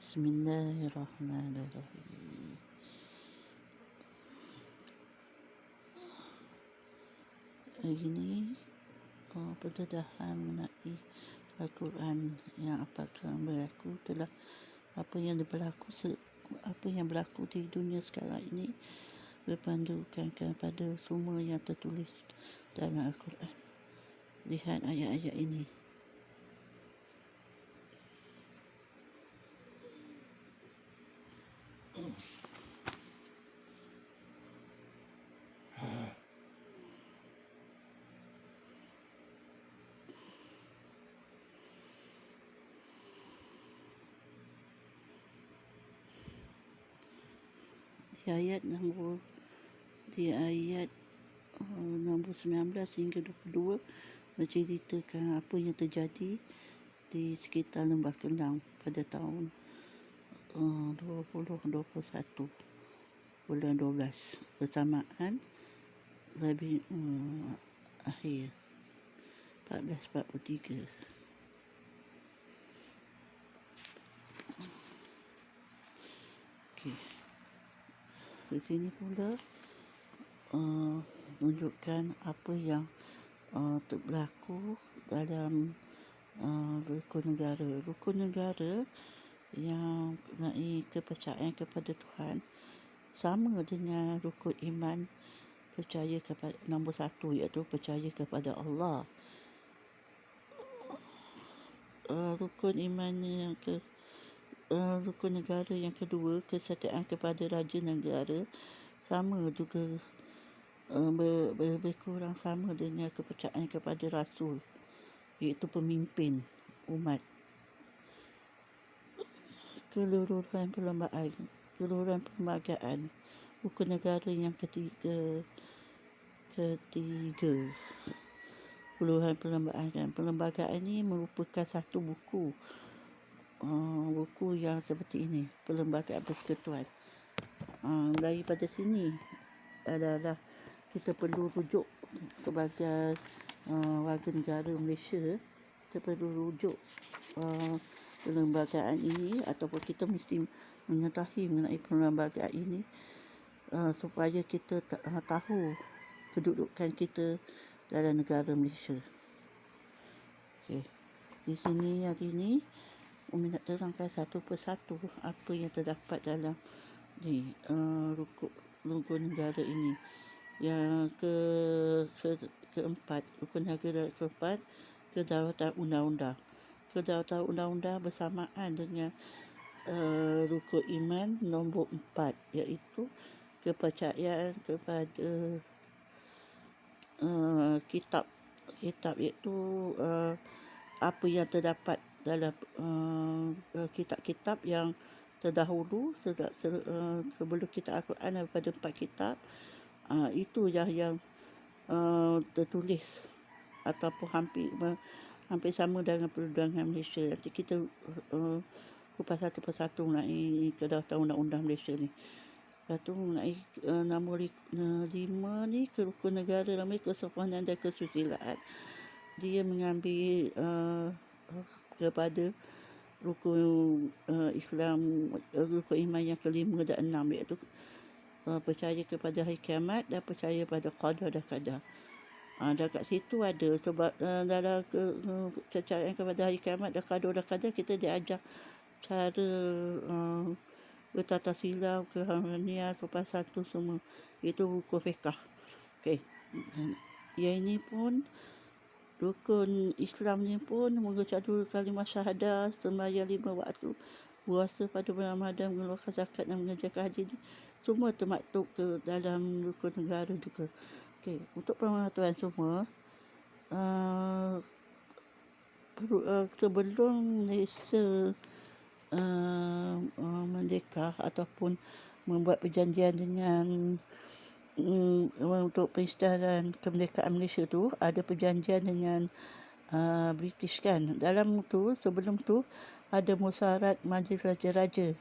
Bismillahirrahmanirrahim. Hari ini pendedahan mengenai Al-Quran yang apakah berlaku telah apa yang berlaku di dunia sekarang ini berpandukan kepada semua yang tertulis dalam Al-Quran. Lihat ayat-ayat ini. Di ayat nombor 19 hingga 22 menceritakan apa yang terjadi di sekitar Lembah Kelang pada tahun 2021 bulan 12 bersamaan Rabiul Akhir 1443. Okey. Di sini pula menunjukkan apa yang berlaku dalam rukun negara. Rukun negara yang mengenai kepercayaan kepada Tuhan sama dengan rukun iman percaya kepada nombor 1, iaitu percaya kepada Allah. Rukun iman yang rukun negara yang kedua, kesetiaan kepada raja negara, sama juga lebih kurang sama dengan kepercayaan kepada Rasul, iaitu pemimpin umat. Keluruhan perlembagaan rukun negara yang ketiga, keluruhan perlembagaan ini merupakan satu buku yang seperti ini, Perlembagaan Persekutuan. Daripada sini adalah kita perlu rujuk sebagai warga negara Malaysia. Kita perlu rujuk perlembagaan ini, ataupun kita mesti mengetahui mengenai perlembagaan ini supaya kita tahu kedudukan kita dalam negara Malaysia. Okey. Di sini hari ini Umi nak terangkan satu persatu apa yang terdapat dalam rukun negara ini. Yang keempat, rukun negara keempat, kedaulatan undang-undang. Kedaulatan undang-undang bersamaan dengan rukun iman nombor 4, iaitu kepercayaan kepada kitab, iaitu apa yang terdapat dalam kitab-kitab yang terdahulu sebelum kitab Al-Quran, daripada 4 kitab. Itu yang tertulis ataupun hampir sama dengan perundangan Malaysia. Nanti kita kupas satu persatu mengenai kedaulatan undang-undang Malaysia ni. Lepas tu mengenai nombor 5 ni, rukun negara ramai kesopanan dan kesusilaan. Dia mengambil kepada rukun Islam, rukun iman yang kelima dan 6, iaitu percaya kepada hari kiamat dan percaya pada qada dan qadar. Dan kat situ ada sebab dalam kepercayaan kepada hari kiamat dan qada dan qadar, kita diajar cara bertata silam, keharmonian, sopan satu semua. Itu rukun fiqh. Okey. Yang ini pun rukun Islam ni pun mengucap 2 kalimah syahadah, sembahyang 5 waktu, puasa pada bulan Ramadan, mengeluarkan zakat dan mengerjakan haji ni semua termaktub ke dalam rukun negara juga. Okey, untuk pengetahuan semua, sebelum Malaysia merdeka ataupun membuat perjanjian dengan untuk pengisytiharan kemerdekaan Malaysia tu, ada perjanjian dengan British kan. Dalam tu, sebelum tu ada musyawarat Majlis Raja-Raja.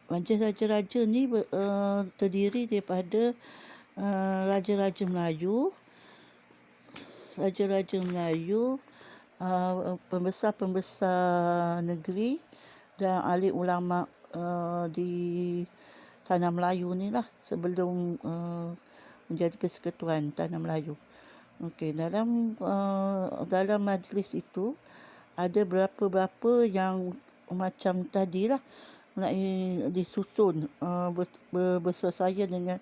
Majlis Raja-Raja ni terdiri daripada Raja-Raja Melayu, pembesar-pembesar negeri, dan ahli ulama di Tanah Melayu ni lah sebelum menjadi Persekutuan Tanah Melayu. Okey, dalam majlis itu ada berapa-berapa yang macam tadilah nak disusun bersesuaian dengan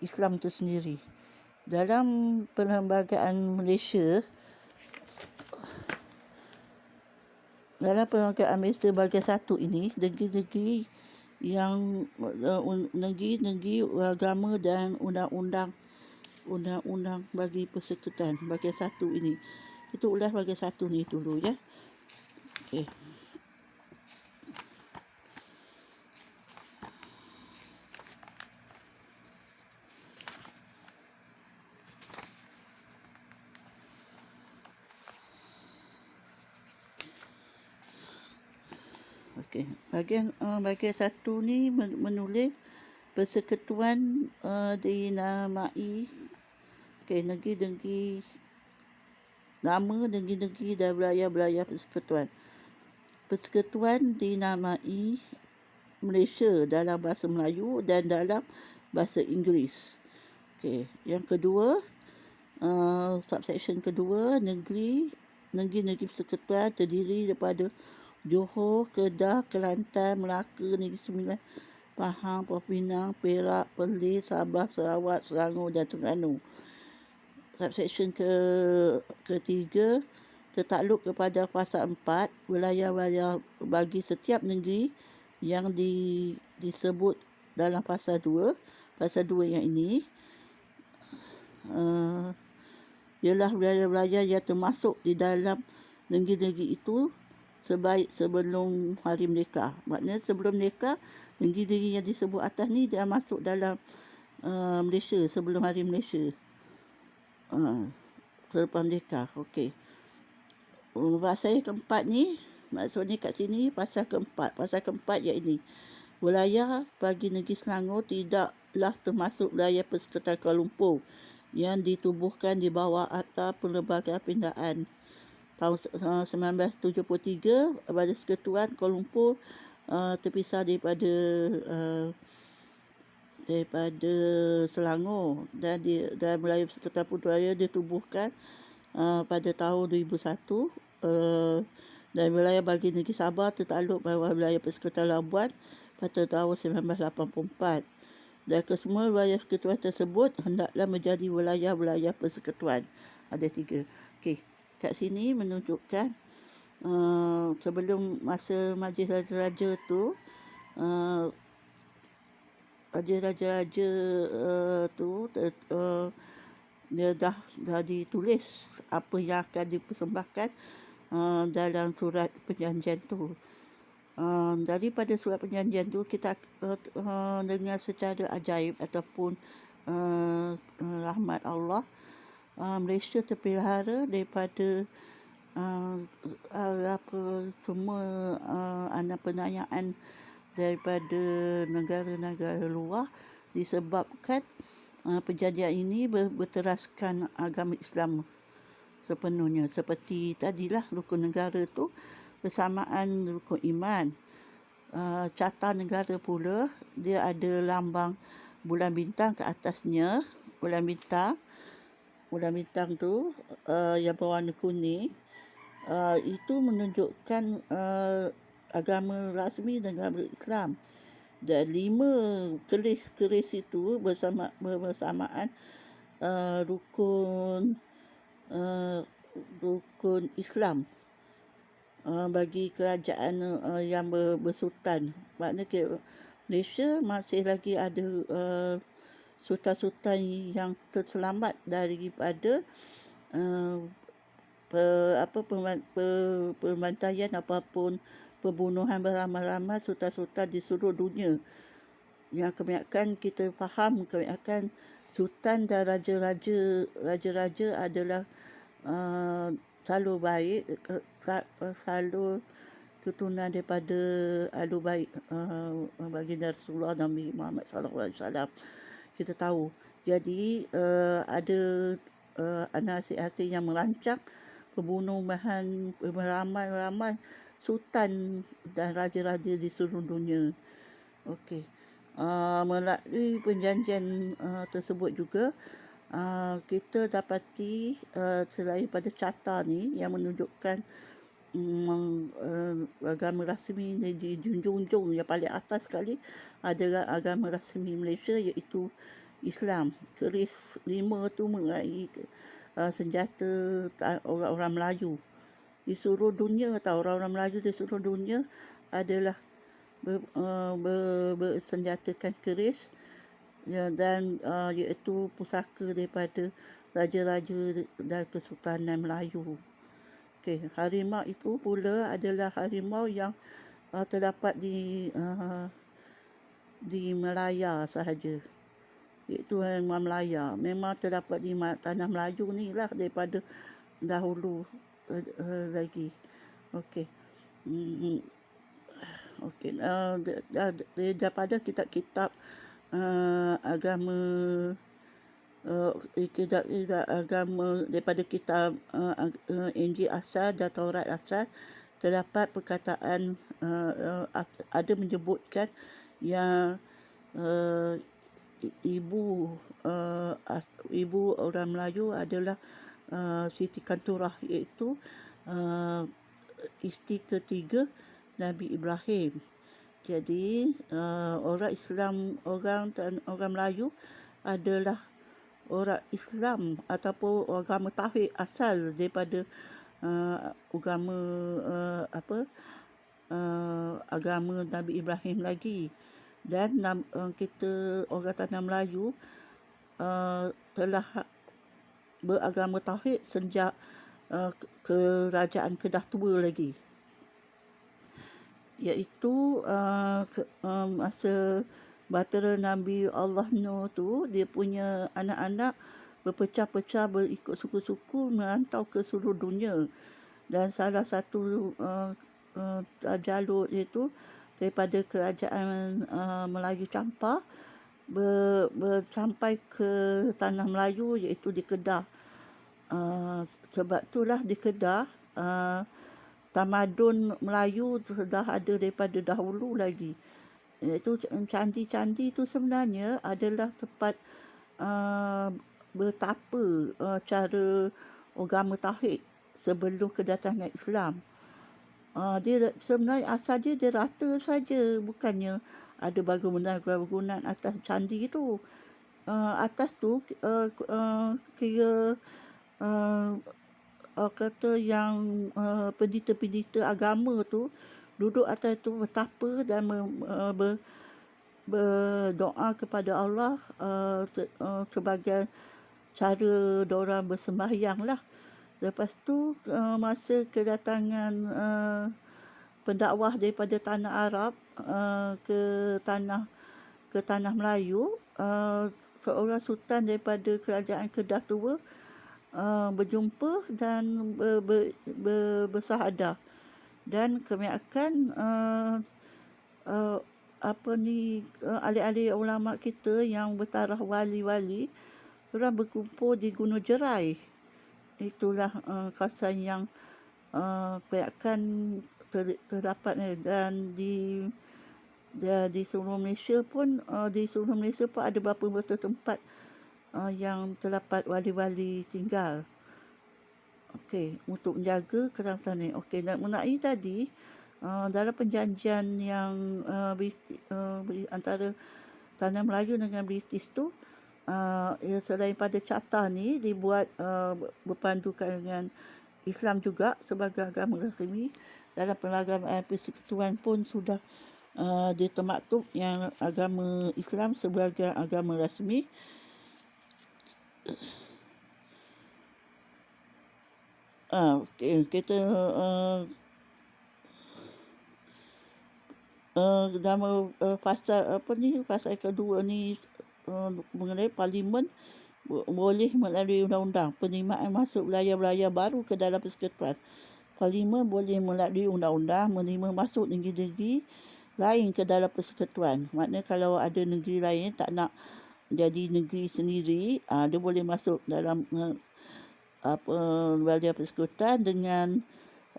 Islam itu sendiri. Dalam perlembagaan Malaysia bahagian satu ini, negeri-negeri yang negeri-negeri agama dan undang-undang bagi persekutuan bahagian satu ini. Kita ulas bahagian satu ni dulu ya. Okey. Okey, bahagian satu ni menulis persekutuan dinamai negeri-negeri, nama negeri-negeri dan wilayah-wilayah persekutuan. Persekutuan dinamai Malaysia dalam bahasa Melayu dan dalam bahasa Inggeris. Okey, yang kedua, subsection kedua, negeri-negeri persekutuan terdiri daripada Johor, Kedah, Kelantan, Melaka, Negeri Sembilan, Pahang, Pulau Pinang, Perak, Perlis, Sabah, Sarawak, Selangor dan Terengganu. Subsection ketiga tertakluk kepada Fasa 4, wilayah-wilayah bagi setiap negeri yang disebut dalam Fasa 2. Fasa 2 yang ini ialah wilayah-wilayah yang termasuk di dalam negeri-negeri itu sebelum Hari Merdeka. Maknanya sebelum Merdeka, negeri-negeri yang disebut atas ni dia masuk dalam Malaysia sebelum Hari Malaysia. Selepas Merdeka. Okey. Pasal keempat ni, maksudnya kat sini pasal keempat yang ini. Wilayah bagi negeri Selangor tidaklah termasuk wilayah Persekutuan Kuala Lumpur yang ditubuhkan di bawah Akta Perlembagaan Pindaan tahun 1973. Badan Persekutuan Kuala Lumpur terpisah daripada Selangor dan wilayah Persekutuan Putrajaya ditubuhkan pada tahun 2001. Dan wilayah bagi negeri Sabah tertakluk bawah wilayah Persekutuan Labuan pada tahun 1984. Dan kesemua wilayah persekutuan tersebut hendaklah menjadi wilayah-wilayah persekutuan. Ada 3. Okey, kat sini menunjukkan sebelum masa Majlis Raja-Raja tu, Raja-Raja dia dah ditulis apa yang akan dipersembahkan dalam surat perjanjian tu. Daripada surat perjanjian tu kita dengan secara ajaib ataupun rahmat Allah, Malaysia terpelihara daripada semua penanyaan daripada negara-negara luar disebabkan perjanjian ini berteraskan agama Islam sepenuhnya. Seperti tadilah rukun negara tu bersamaan rukun iman. Carta negara pula dia ada lambang bulan bintang ke atasnya. Bulan bintang tu yang berwarna kuning, itu menunjukkan agama rasmi negara Islam. Dan 5 keris itu bersamaan rukun Islam bagi kerajaan yang bersultan. Maknanya Malaysia masih lagi ada sultan-sultan yang terselamat daripada pembantaian ataupun pembunuhan beramai-ramai sultan-sultan di seluruh dunia. Yang kebanyakan kita faham, kebanyakan sultan dan raja-raja adalah selalu baik, selalu keturunan daripada ahli baik baginda Rasulullah Nabi Muhammad SAW. Kita tahu. Jadi ada anak asing yang merancang pembunuhan ramai-ramai sultan dan raja-raja di seluruh dunia. Okey. Melalui perjanjian tersebut juga, kita dapati selain pada carta ni yang menunjukkan agama rasmi ni di junjung yang paling atas sekali adalah agama rasmi Malaysia, iaitu Islam. Keris 5 tu mengenai senjata orang-orang Melayu di seluruh dunia. Orang-orang Melayu di seluruh dunia adalah bersenjatakan keris, ya, dan iaitu pusaka daripada raja-raja dan Kesultanan Melayu. Okey, harimau itu pula adalah harimau yang terdapat di Melaya sahaja, iaitu harimau Melaya. Memang terdapat di tanah Melayu ni lah daripada dahulu lagi. Okey. Okey, daripada kitab-kitab agama agama daripada kitab Injil asal dan Taurat asal, terdapat perkataan ada menyebutkan yang ibu orang Melayu adalah Siti Kanturah, iaitu isteri ketiga Nabi Ibrahim. Jadi orang Islam, orang Melayu adalah orang Islam ataupun agama tauhid asal daripada agama agama Nabi Ibrahim lagi. Dan kita orang tanah Melayu telah beragama tauhid sejak kerajaan Kedah Tua lagi, iaitu masa bahtera Nabi Allah Nuh tu, dia punya anak-anak berpecah-pecah, berikut suku-suku, merantau ke seluruh dunia. Dan salah satu jalur itu daripada kerajaan Melayu Campar sampai ke tanah Melayu, iaitu di Kedah. Sebab itulah di Kedah tamadun Melayu sudah ada daripada dahulu lagi. Iaitu candi-candi itu sebenarnya adalah tempat bertapa cara agama tauhid sebelum kedatangan Islam. Dia sebenarnya asal dia rata saja, bukannya ada bangunan-bangunan atas candi itu. Atas tu kira kata yang pendeta-pendeta agama tu duduk atas tu bertapa dan berdoa kepada Allah sebagai cara diorang bersembahyang lah. Lepas tu masa kedatangan pendakwah daripada tanah Arab ke tanah Melayu, seorang sultan daripada kerajaan Kedah Tua berjumpa dan bersahadah. Dan kebanyakan ahli-ahli ulama kita yang bertaraf wali-wali, orang berkumpul di Gunung Jerai. Itulah kawasan yang kebanyakan terdapat, dan di seluruh Malaysia pun ada beberapa tempat yang terdapat wali-wali tinggal. Okey, untuk menjaga keselamatan ni. Okey, dan mengenai tadi dalam perjanjian yang antara tanah Melayu dengan British tu, selain pada carta ni dibuat berpandukan dengan Islam juga sebagai agama rasmi. Dalam Perlembagaan Persekutuan pun sudah ditermaktub yang agama Islam sebagai agama rasmi. Kita dalam pasal kedua ni mengenai Parlimen boleh melalui undang-undang penerimaan masuk wilayah-wilayah baru ke dalam persekutuan. Parlimen boleh melalui undang-undang menerima masuk negeri-negeri lain ke dalam persekutuan. Maknanya kalau ada negeri lain tak nak jadi negeri sendiri, dia boleh masuk dalam wilayah persekutuan dengan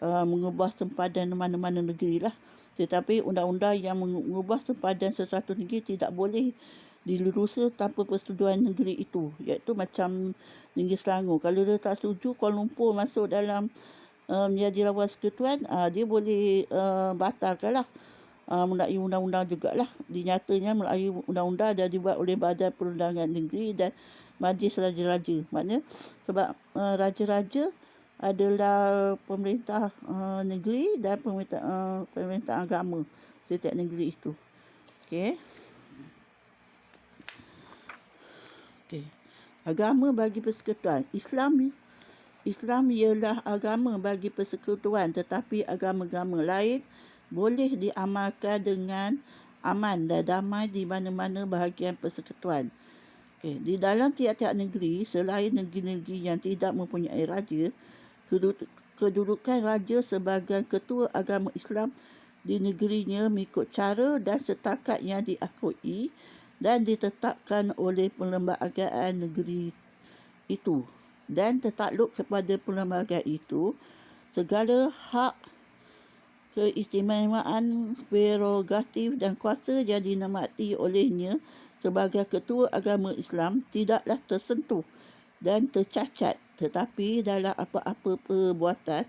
mengubah sempadan mana-mana negeri lah. Tetapi undang-undang yang mengubah sempadan sesuatu negeri tidak boleh dilurusi tanpa persetujuan negeri itu. Iaitu macam Negeri Selangor. Kalau dia tak setuju Kuala Lumpur masuk dalam menjadi lawan persekutuan, dia boleh batalkan lah. Melalui undang-undang jugalah. Dinyatanya melalui undang-undang dan dibuat oleh Badan Perundangan Negeri dan Majlis Raja-Raja. Maknanya sebab raja-raja adalah pemerintah negeri dan pemerintah agama setiap negeri itu. Okey. Agama bagi persekutuan. Islam ialah agama bagi persekutuan, tetapi agama-agama lain boleh diamalkan dengan aman dan damai di mana-mana bahagian persekutuan. Di dalam tiap-tiap negeri, selain negeri-negeri yang tidak mempunyai raja, kedudukan raja sebagai ketua agama Islam di negerinya mengikut cara dan setakat yang diakui dan ditetapkan oleh perlembagaan negeri itu, dan tertakluk kepada perlembagaan itu segala hak, keistimewaan, prerogatif dan kuasa yang dinikmati olehnya sebagai ketua agama Islam tidaklah tersentuh dan tercacat, tetapi dalam apa-apa perbuatan,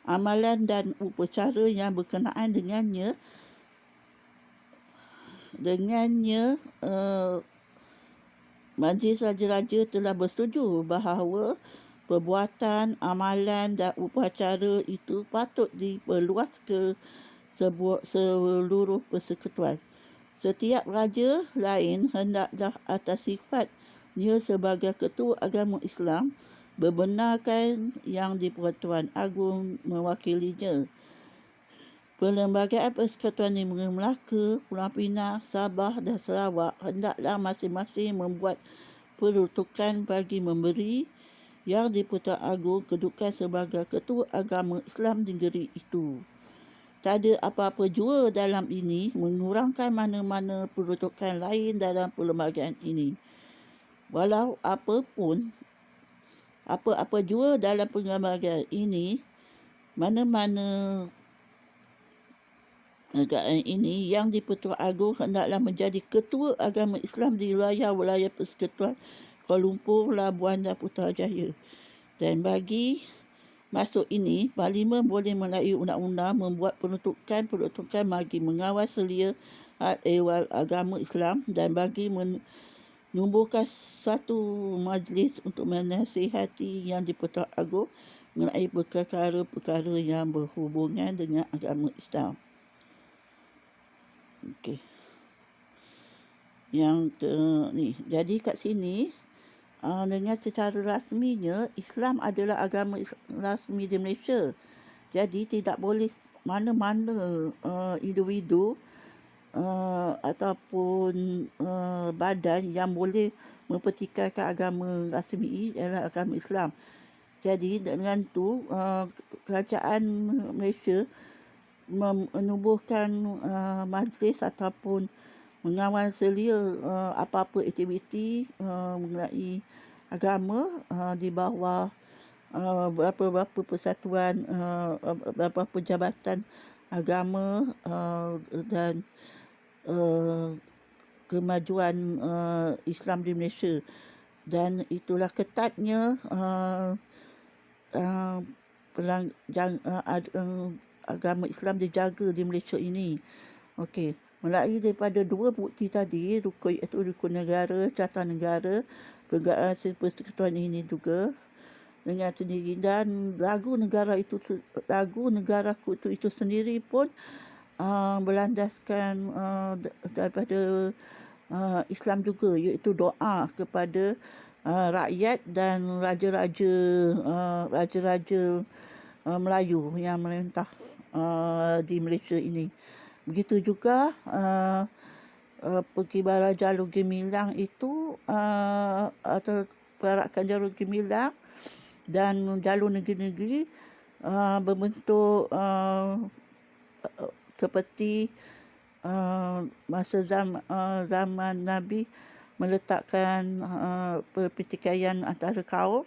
amalan dan upacara yang berkenaan dengannya Majlis Raja-Raja telah bersetuju bahawa perbuatan, amalan dan upacara itu patut diperluas ke seluruh persekutuan. Setiap raja lain hendaklah atas sifatnya sebagai ketua agama Islam membenarkan yang di-Pertuan Agong mewakilinya. Perlembagaan Persekutuan Negeri Melaka, Pulau Pinang, Sabah dan Sarawak hendaklah masing-masing membuat peruntukan bagi memberi yang di-Pertuan Agong kedudukan sebagai ketua agama Islam di negeri itu. Tak ada apa-apa jua dalam ini mengurangkan mana-mana peruntukan lain dalam perlembagaan ini. Walau apa-apa jua dalam perlembagaan ini, mana-mana negara ini yang di-Pertuan Agong hendaklah menjadi ketua agama Islam di wilayah Persekutuan Kuala Lumpur, Labuan dan Putrajaya. Dan bagi masuk ini, Parlimen boleh melalui undang-undang membuat peruntukan bagi mengawal selia ehwal agama Islam dan bagi menumbuhkan satu majlis untuk menasihati yang di-Pertuan Agong mengenai perkara-perkara yang berhubungan dengan agama Islam. Okey. Jadi kat sini dengan secara rasminya Islam adalah agama rasmi di Malaysia. Jadi tidak boleh mana-mana individu ataupun badan yang boleh mempertikaikan agama rasmi ialah agama Islam. Jadi dengan tu kerajaan Malaysia menubuhkan majlis ataupun mengawal selia apa-apa aktiviti mengenai agama di bawah beberapa persatuan, beberapa jabatan agama dan kemajuan Islam di Malaysia. Dan itulah ketatnya agama Islam dijaga di Malaysia ini. Okey, melalui daripada dua bukti tadi, iaitu rukun negara, carta negara, persekutuan ini juga dengan sendiri, dan lagu negaraku itu sendiri pun berlandaskan daripada Islam juga, iaitu doa kepada rakyat dan raja-raja Melayu yang merintah di Malaysia ini. Begitu juga perkibaran jalur gemilang itu atau perarakan jalur gemilang dan jalur negeri-negeri berbentuk seperti masa zaman Nabi meletakkan pertikaian antara kaum,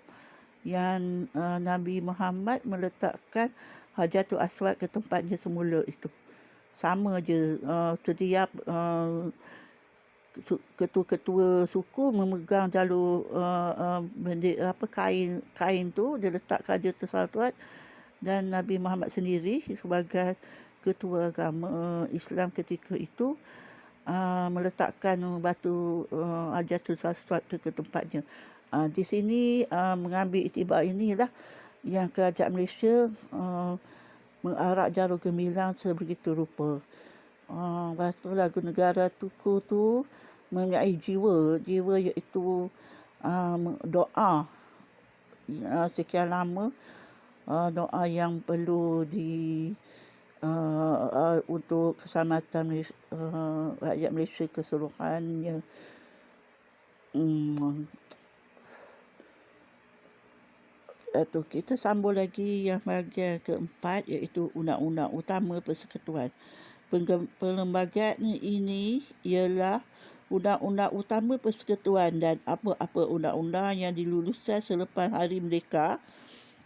yang Nabi Muhammad meletakkan Hajarul Aswad ke tempatnya semula itu. Sama je, setiap ketua-ketua suku memegang jalur kain tu, dia letak ke Hajarul Aswad, dan Nabi Muhammad sendiri sebagai ketua agama Islam ketika itu meletakkan batu Hajarul Aswad tu ke tempatnya. Di sini mengambil iktibar inilah yang kerajaan Malaysia mengarak jalur gemilang sebegitu rupa. Lepas tu lagu negara Tuku tu mempunyai jiwa iaitu doa sekian lama, doa yang perlu untuk keselamatan rakyat Malaysia keseluruhannya. Kita sambung lagi yang bahagian keempat, iaitu Undang-Undang Utama Persekutuan. Perlembagaan ini ialah Undang-Undang Utama Persekutuan dan apa-apa undang-undang yang diluluskan selepas Hari Merdeka,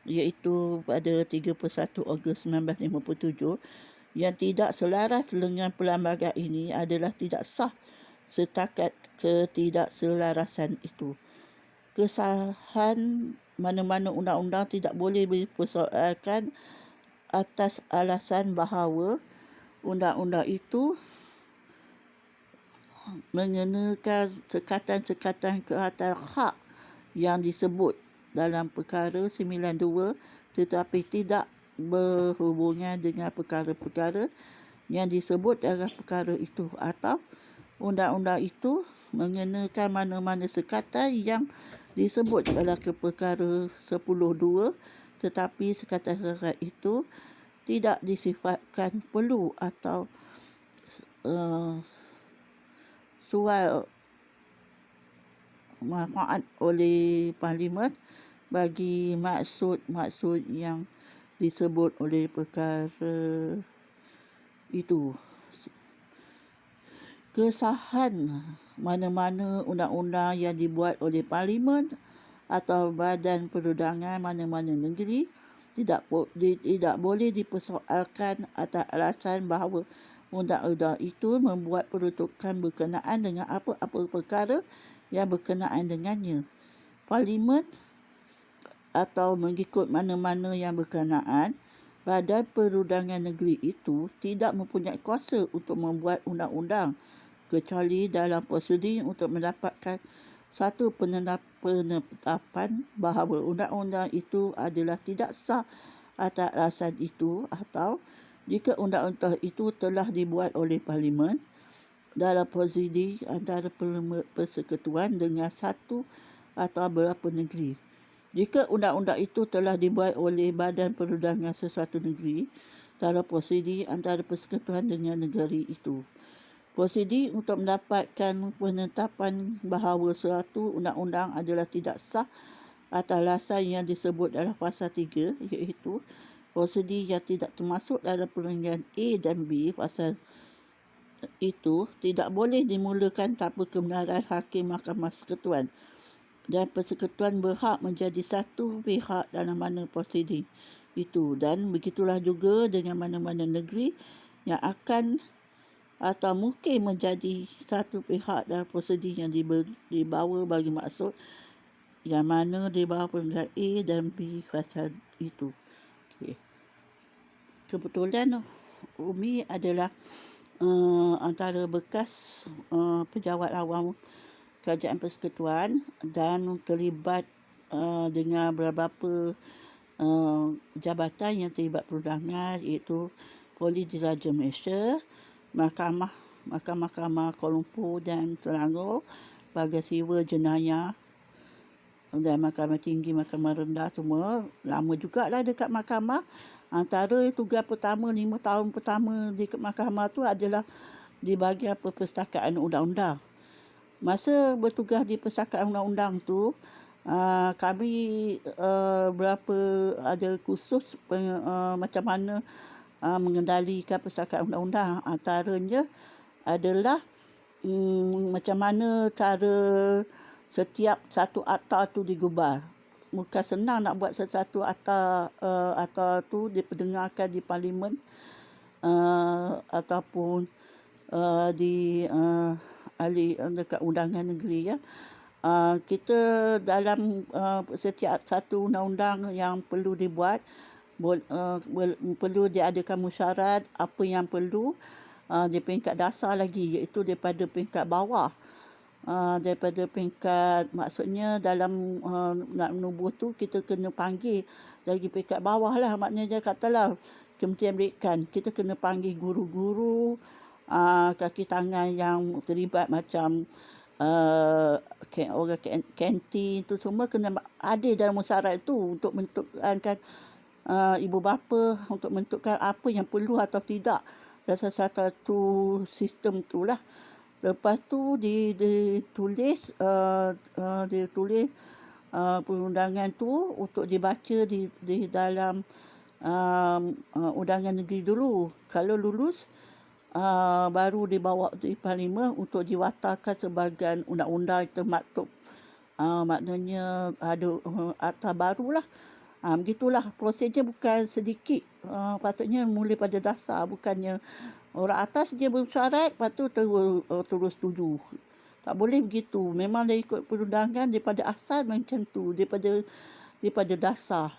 iaitu pada 31 Ogos 1957, yang tidak selaras dengan perlembagaan ini adalah tidak sah setakat ketidakselarasan itu. Kesahan mana-mana undang-undang tidak boleh dipersoalkan atas alasan bahawa undang-undang itu mengenakan sekatan-sekatan ke atas hak yang disebut dalam perkara 92 tetapi tidak berhubungan dengan perkara-perkara yang disebut dalam perkara itu, atau undang-undang itu mengenakan mana-mana sekatan yang disebut dalam perkara 10(2) tetapi sekatan-sekatan itu tidak disifatkan perlu atau sual manfaat oleh Parlimen bagi maksud-maksud yang disebut oleh perkara itu. Kesahan mana-mana undang-undang yang dibuat oleh Parlimen atau badan perundangan mana-mana negeri tidak boleh dipersoalkan atas alasan bahawa undang-undang itu membuat peruntukan berkenaan dengan apa-apa perkara yang berkenaan dengannya. Parlimen atau mengikut mana-mana yang berkenaan, badan perundangan negeri itu tidak mempunyai kuasa untuk membuat undang-undang kecuali dalam prosedur untuk mendapatkan satu penetapan bahawa undang-undang itu adalah tidak sah atas alasan itu, atau jika undang-undang itu telah dibuat oleh Parlimen dalam prosedur antara persekutuan dengan satu atau beberapa negeri. Jika undang-undang itu telah dibuat oleh badan perundangan sesuatu negeri dalam prosedur antara persekutuan dengan negeri itu. Prosedur untuk mendapatkan penetapan bahawa suatu undang-undang adalah tidak sah atas alasan yang disebut dalam pasal 3, iaitu prosedur yang tidak termasuk dalam perenggan A dan B pasal itu tidak boleh dimulakan tanpa kebenaran Hakim Mahkamah Persekutuan, dan persekutuan berhak menjadi satu pihak dalam mana prosedur itu, dan begitulah juga dengan mana-mana negeri yang akan atau mungkin menjadi satu pihak dalam prosedur yang dibawa bagi maksud yang mana di bawah perenggan A dan B pasal itu. Kebetulan Umi adalah antara bekas pejabat awam Kerajaan Persekutuan dan terlibat dengan beberapa jabatan yang terlibat perundangan, iaitu Polis Diraja Malaysia, Mahkamah Kuala Lumpur dan Selangor, Bagasiwa Jenayah dan Mahkamah Tinggi, Mahkamah Rendah, semua lama jugalah dekat mahkamah. Antara tugas pertama 5 tahun pertama di mahkamah tu adalah di bahagian perpustakaan undang-undang. Masa bertugas di perpustakaan undang-undang tu, kami ada kursus macam mana mengendalikan perpustakaan undang-undang. Antaranya adalah macam mana cara setiap satu akta tu digubal. bukan senang nak buat sesuatu atau tu diperdengarkan di parlimen ataupun di ahli dekat undangan negeri, ya. Kita dalam setiap satu undang-undang yang perlu dibuat, perlu diadakan musyarat apa yang perlu di peringkat dasar lagi, iaitu daripada peringkat bawah. Daripada peringkat, maksudnya dalam nak menubuh tu kita kena panggil dari peringkat bawah lah. Maknanya dia katalah Kementerian Pendidikan, kita kena panggil guru-guru, kaki tangan yang terlibat macam orang kantin tu semua kena ada dalam musyarat itu untuk menentukan ibu bapa, untuk menentukan apa yang perlu atau tidak dalam satu sistem tu lah. Lepas tu ditulis perundangan tu untuk dibaca di dalam undangan negeri dulu. Kalau lulus, baru dibawa di parlimen untuk diwatakan sebagai undang-undang termaktub. Maknanya ada akta barulah. Begitulah prosesnya, bukan sedikit. Patutnya mula pada dasar, bukannya orang atas dia bersyarat, lepas tu terus setuju. Tak boleh begitu. Memang dia ikut perundangan daripada asal macam tu, daripada dasar.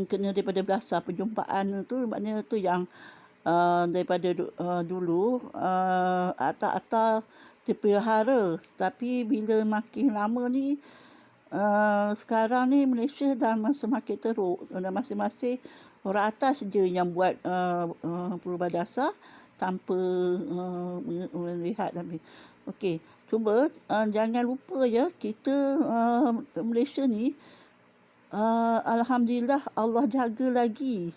Kena daripada dasar perjumpaan tu, maknanya tu yang daripada dulu akta-akta terpelihara. Tapi bila makin lama ni, sekarang ni Malaysia dah semakin teruk. Dan masing-masing orang atas je yang buat perubahan dasar tanpa melihat. Okey, cuba jangan lupa ya, kita Malaysia ni alhamdulillah Allah jaga lagi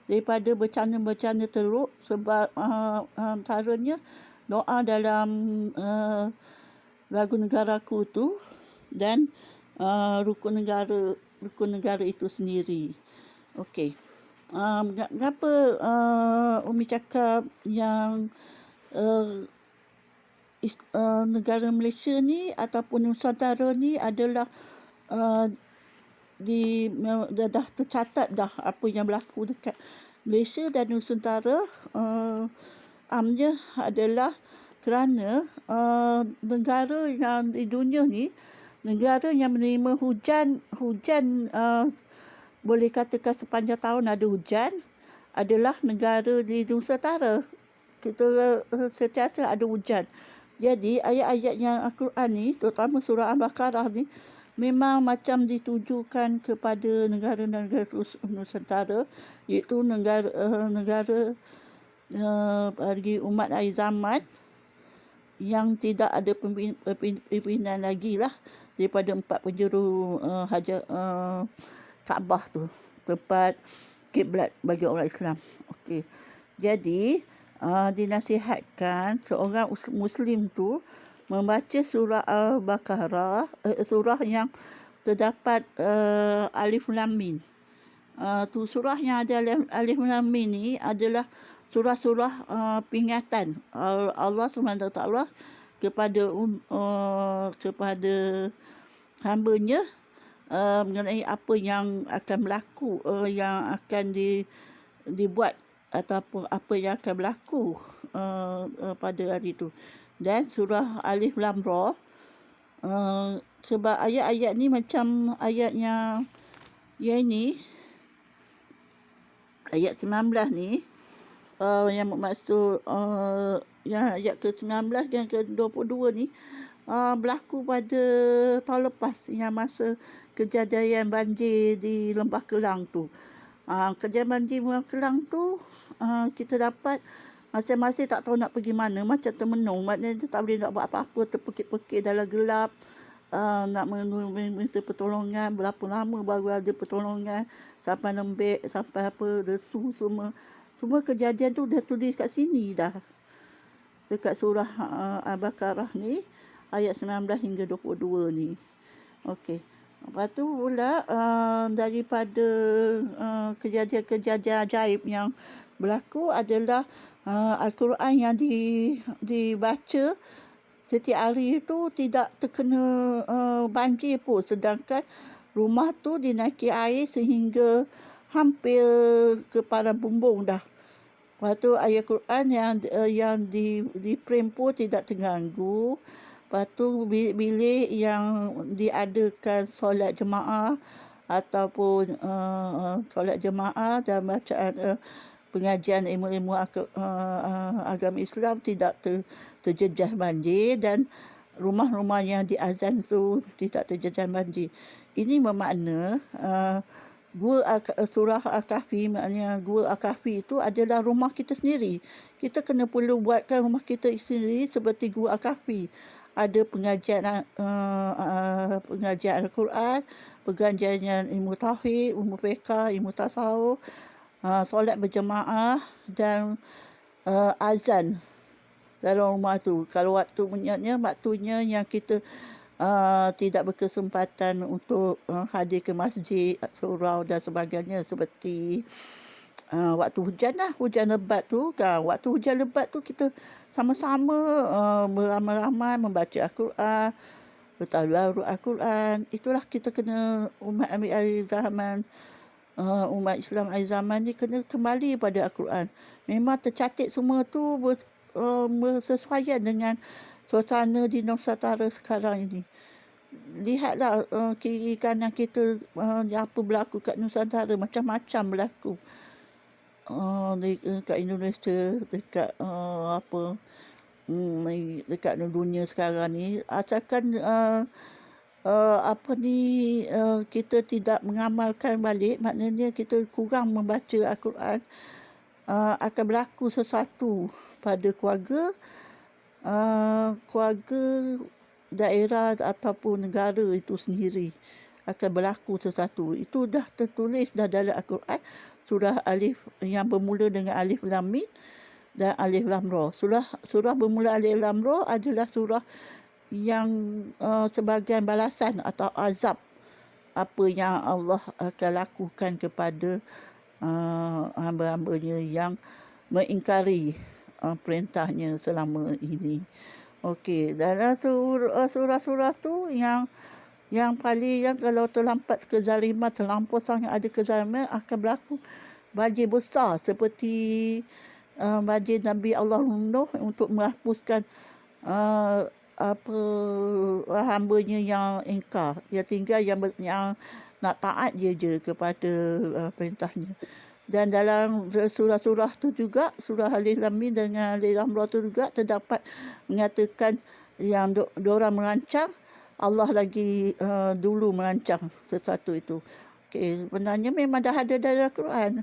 daripada bencana-bencana teruk, sebab antaranya doa dalam lagu negaraku tu dan rukun negara itu sendiri. Okey. Kenapa Umi cakap yang negara Malaysia ni ataupun Nusantara ni adalah dah tercatat dah apa yang berlaku dekat Malaysia dan Nusantara, amnya adalah kerana negara yang di dunia ni, negara yang menerima hujan boleh katakan sepanjang tahun ada hujan, adalah negara di Nusantara. Kita sentiasa ada hujan. Jadi ayat-ayat yang Al-Quran ni, terutama surah Al-Baqarah ni, memang macam ditujukan kepada negara-negara Nusantara, iaitu negara bagi umat akhir zaman yang tidak ada pimpinan lagi lah daripada 4 penjuru Kaabah tu, tempat kiblat bagi orang Islam. Okey. Jadi dinasihatkan seorang Muslim tu membaca surah Al-Baqarah, surah yang terdapat Alif Lam Mim. Tu surah yang ada Alif Lam Mim ni adalah surah-surah peringatan Allah SWT kepada hamba-Nya mengenai apa yang akan berlaku, yang akan dibuat ataupun apa yang akan berlaku pada hari itu. Dan surah Alif Lam Ra, sebab ayat-ayat ni macam ayatnya yang ini, ayat 19 ni, yang maksud yang ayat ke-19 dan ke-22 ni berlaku pada tahun lepas, yang masa kejadian banjir di Lembah Kelang tu. Kejadian banjir Lembah Kelang tu, kita dapat masing-masing tak tahu nak pergi mana, macam termenung. Maknanya dia tak boleh nak buat apa-apa, terpekik-pekik dalam gelap, nak minta pertolongan. Berapa lama baru ada pertolongan, sampai lembek, sampai desu semua. Semua kejadian tu dah tulis kat sini dah, dekat surah Al-Baqarah ni, ayat 19 hingga 22 ni. Okey. Lepas tu pula daripada kejadian-kejadian ajaib yang berlaku adalah Al-Quran yang dibaca setiap hari itu tidak terkena banjir pun, sedangkan rumah tu dinaiki air sehingga hampir ke para bumbung dah. Lepas tu ayat Quran yang di frame pun tidak terganggu. Lepas tu bilik yang diadakan solat jemaah ataupun solat jemaah dan bacaan pengajian ilmu-ilmu agama Islam tidak terjejas banjir, dan rumah-rumah yang diazan tu tidak terjejas banjir. Ini bermakna surah Al-Kahfi, maknanya gua Al-Kahfi itu adalah rumah kita sendiri. Kita kena perlu buatkan rumah kita sendiri seperti gua Al-Kahfi. Ada pengajian pengajian Al-Quran, pengajian ilmu tauhid, ilmu fiqh, ilmu tasawuf, solat berjemaah dan azan dalam rumah tu. Kalau waktunya yang kita tidak berkesempatan untuk hadir ke masjid, surau dan sebagainya, seperti waktu hujan lah, hujan lebat tu kan. Waktu hujan lebat tu kita sama-sama beramai-ramai membaca Al-Quran, bertadarus Al-Quran. Itulah kita kena, umat akhir zaman, umat Islam akhir zaman ni kena kembali pada Al-Quran. Memang tercatat semua tu bersesuaian dengan suasana di Nusantara sekarang ini. Lihatlah kiri kanan kita, apa berlaku kat Nusantara, macam-macam berlaku. Dekat Indonesia, dekat dekat dunia sekarang ni, asalkan kita tidak mengamalkan balik, maknanya kita kurang membaca Al-Quran, akan berlaku sesuatu pada keluarga daerah ataupun negara itu sendiri. Akan berlaku sesuatu. Itu dah tertulis dah dalam Al-Quran, surah Alif yang bermula dengan Alif Lam Mim dan Alif Lam Ra. Surah bermula Alif Lam Ra adalah surah yang sebagian balasan atau azab apa yang Allah akan lakukan kepada hamba-hambanya yang mengingkari perintahnya selama ini. Okey, dalam surah-surah tu yang paling, yang kalau terlambat kezaliman, terlampau sangat ada kezaliman, akan berlaku banjir besar seperti banjir Nabi Allah Nuh untuk menghapuskan hambanya yang ingkar, yang tinggal yang nak taat je kepada perintahnya. Dan dalam surah-surah tu juga, surah Alif Lam Mim dengan Alif Lam Ra tu juga terdapat mengatakan yang diorang merancang, Allah lagi dulu merancang sesuatu itu. Okay, sebenarnya memang dah ada dalam Al-Quran.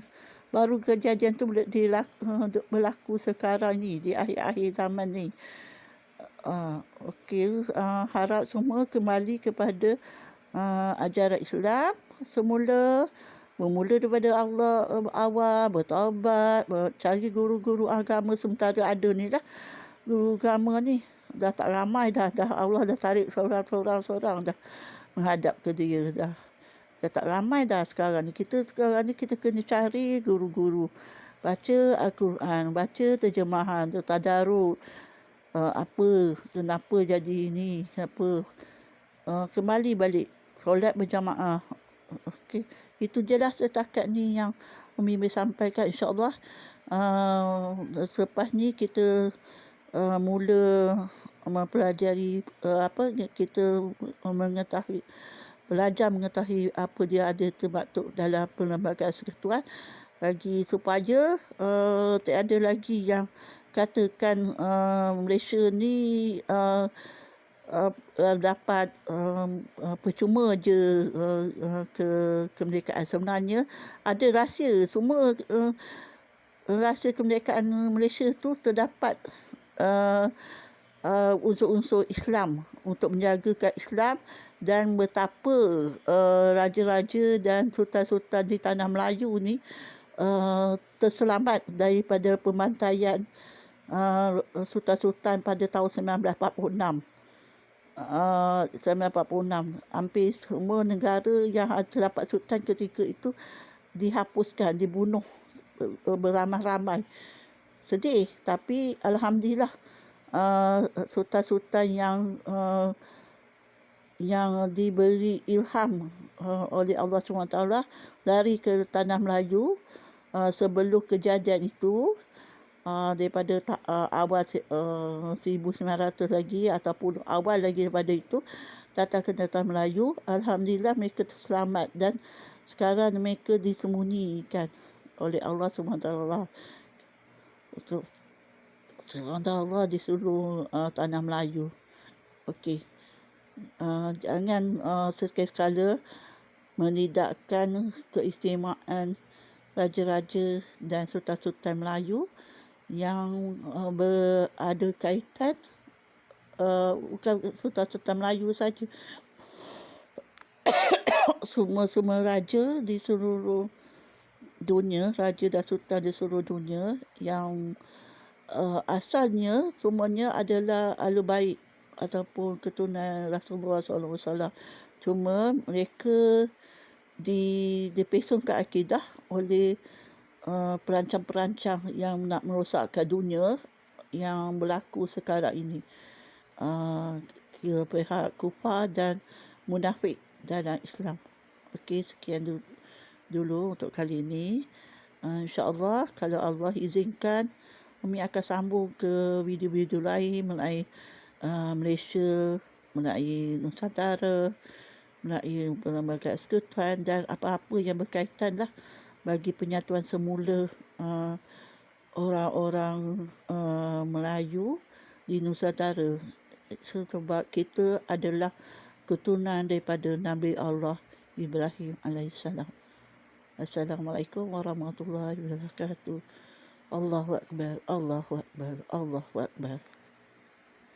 Baru kejadian tu berlaku sekarang ni, di akhir-akhir zaman ni. Harap semua kembali kepada ajaran Islam semula, bermula daripada Allah awal, bertaubat, cari guru-guru agama. Sementara ada ni lah, guru agama ni dah tak ramai dah Allah dah tarik seorang-seorang dah menghadap ke dia dah tak ramai dah sekarang ni. Kita kena cari guru-guru, baca Al-Quran, baca terjemahan, tadarus, kenapa jadi ni, kenapa kembali balik solat berjamaah. Okey, itu je lah setakat ni yang Umi boleh sampaikan. InsyaAllah selepas ni kita mula mempelajari kita belajar mengetahui apa dia ada termaktub dalam Perlembagaan Persekutuan, bagi supaya tiada lagi yang katakan Malaysia ni dapat percuma je kemerdekaan. Sebenarnya ada rahsia. Semua rahsia kemerdekaan Malaysia tu terdapat unsur-unsur Islam untuk menjagakan Islam, dan betapa raja-raja dan sultan-sultan di tanah Melayu ni terselamat daripada pembantaian sultan-sultan pada tahun 1946. 1946, hampir semua negara yang terdapat sultan ketika itu dihapuskan, dibunuh beramai-ramai. Sedih, tapi alhamdulillah sultan-sultan yang yang diberi ilham oleh Allah SWT lari ke tanah Melayu sebelum kejadian itu, daripada awal 1900 lagi ataupun awal lagi daripada itu, datang ke tanah Melayu. Alhamdulillah mereka terselamat dan sekarang mereka disembunyikan oleh Allah SWT. Allah di seluruh tanah Melayu. Okey. Jangan sekali-sekala menidakkan keistimewaan raja-raja dan sultan-sultan Melayu yang ada kaitan, bukan sultan-sultan Melayu saja, semua raja di seluruh dunia, raja dan sultan di seluruh dunia yang asalnya semuanya adalah ahli baik ataupun keturunan Rasulullah SAW. Cuma mereka dipesongkan akidah oleh perancang-perancang yang nak merosakkan dunia yang berlaku sekarang ini. Kira pihak kufar dan munafik dalam Islam. Okey, sekian dulu untuk kali ini. InsyaAllah kalau Allah izinkan, kami akan sambung ke video-video lain mengenai Malaysia, mengenai Nusantara, mengenai Lembaga Persekutuan dan apa-apa yang berkaitan lah bagi penyatuan semula orang-orang Melayu di Nusantara. Sebab kita adalah keturunan daripada Nabi Allah Ibrahim AS. Assalamualaikum warahmatullahi wabarakatuh. Allahu Akbar, Allahu Akbar, Allahu Akbar.